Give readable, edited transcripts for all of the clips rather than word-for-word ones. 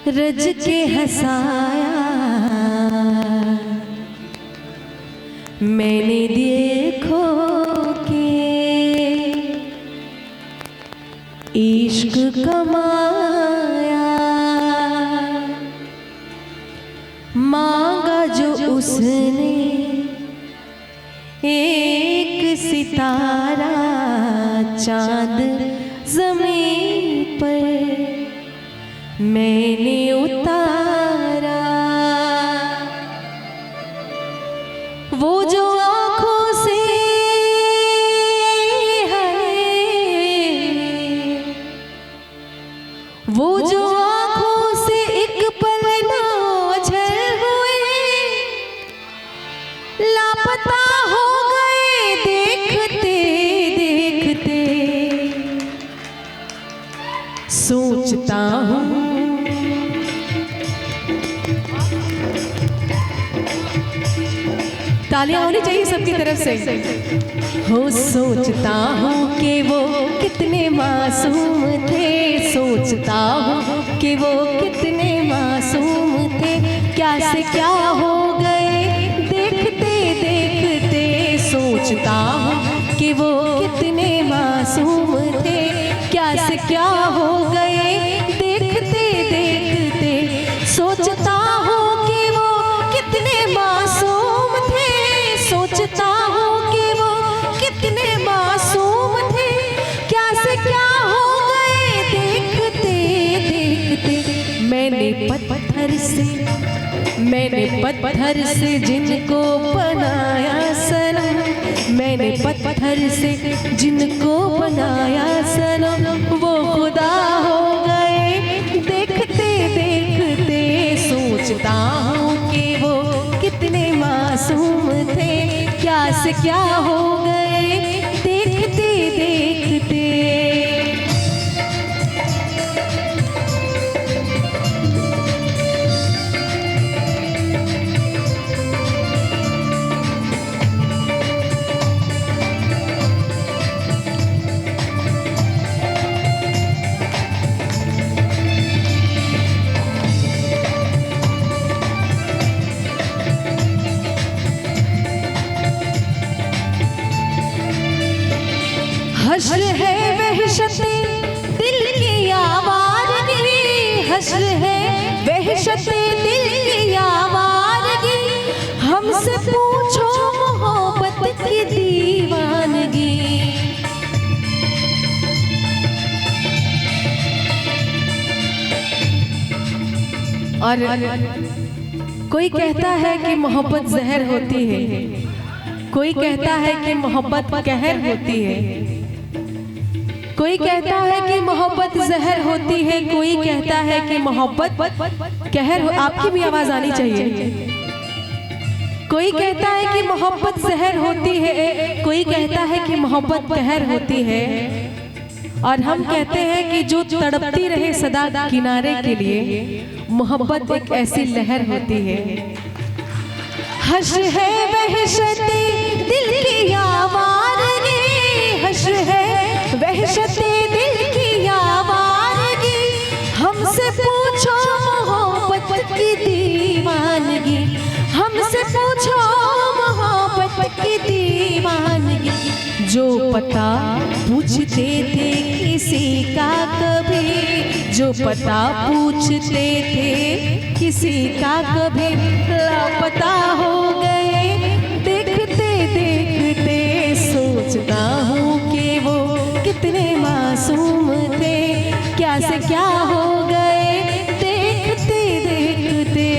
रज के हंसाया मैंने देखो के इश्क कमाया, मांगा जो उसने एक सितारा चांद जमीन पर मैंने उतारा। वो जो आँखों से है, वो जो आँखों से एक पल ना ओझल हुए, लापता हो गए देखते देखते। सोचता हूँ तालियां होनी चाहिए सबकी तरफ से। हो सोचता हूँ कि वो कितने मासूम थे, सोचता हूँ कि वो कितने मासूम थे। क्या से क्या हो गए देखते देखते। सोचता हूँ कि वो कितने मासूम थे, क्या से क्या हो गए देखते देखते। सोचता हूँ कि वो कितने मासूम थे, सोचता हूँ कि वो कितने मासूम थे। क्या से क्या हो गए देखते देखते। मैंने पत्थर से जिनको बनाया सनम, मैंने पत्थर से जिनको बनाया सनम, वो खुदा हो गए देखते देखते। सोचता हूँ कि वो कितने मासूम थे, क्या से क्या हो गए देखते देखते। हश्र है वहशते दिल की आवारगी, हश्र है वहशते दिल की आवारगी। हमसे पूछो मोहब्बत की दीवानगी। और कोई कहता है कि मोहब्बत जहर होती है, कोई कहता है कि मोहब्बत कहर होती है, कोई कहता है कि मोहब्बत जहर होती है, कोई कहता है कि मोहब्बत कहर। आपकी भी आवाज आनी चाहिए। कोई कहता है कि मोहब्बत जहर होती है, कोई कहता है कि मोहब्बत कहर होती है। और हम कहते हैं कि जो तड़पती रहे सदा किनारे के लिए, मोहब्बत एक ऐसी लहर होती है। हश्र है वहशते दिल की आवारगी, हश्र है वहशते दिल की आवारगी। हमसे पूछो मोहब्बत की दीवानगी, हमसे पूछो मोहब्बत की दीवानगी। जो पता पूछते थे किसी का कभी, जो पता पूछते थे किसी का कभी, लापता हो गए देखते देखते। सोचता हूँ कि वो कितने मासूम थे, क्या से क्या हो गए देखते देखते।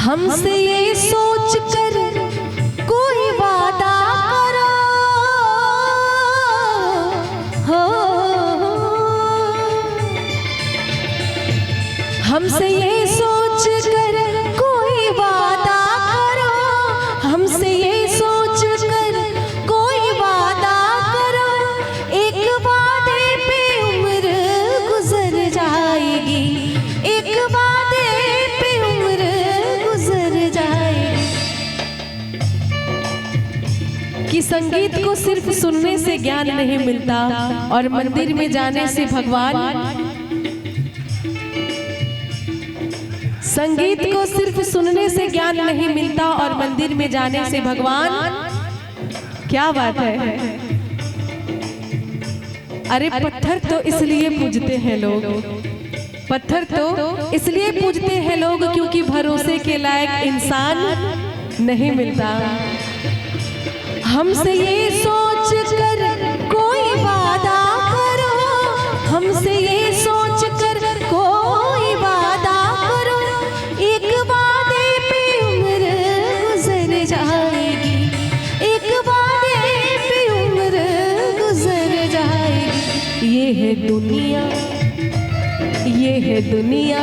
हमसे ये सोच कर हमसे ये सोच कर कोई वादा करो, हमसे ये सोच कर कोई वादा करो, एक वादे पे उम्र गुजर जाएगी, एक वादे पे उम्र गुजर जाएगी। कि संगीत को सिर्फ सुनने से ज्ञान नहीं मिलता और मंदिर में जाने से भगवान, संगीत को सिर्फ सुनने से ज्ञान नहीं मिलता और मंदिर में जाने से भगवान। क्या बात है। अरे पत्थर तो इसलिए पूजते हैं लोग, पत्थर तो इसलिए पूजते हैं लोग क्योंकि भरोसे के लायक इंसान नहीं मिलता। हमसे ये सोच कर कोई वादा करो, हमसे ये सोच कर कोई वादा करो, एक वादे पे उम्र गुजर जाएगी, एक वादे पे उम्र गुजर जाएगी। ये है दुनिया, ये है दुनिया,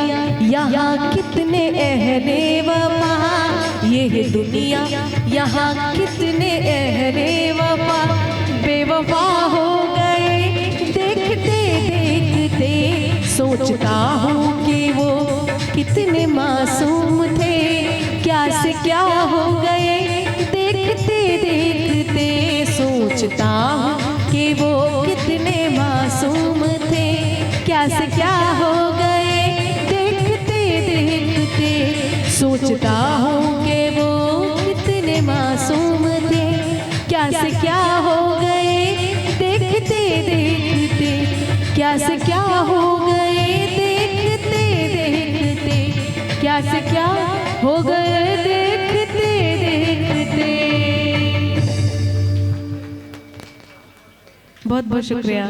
यहाँ कितने अहले वफा, ये है दुनिया, यहाँ कितने अहले वफा बेवफा हो गए। देखते देखते सोचता हूँ कि वो कितने मासूम थे, क्या से क्या हो गए। देखते देखते सोचता हूँ कि वो कितने मासूम थे, क्या से क्या हो गए। देखते देखते सोचता हूँ कि वो कितने मासूम थे, क्या से क्या हो गए। देखते देखते क्या से क्या हो गए, देखते देखते क्या से क्या हो गए, देखते देखते। बहुत बहुत शुक्रिया।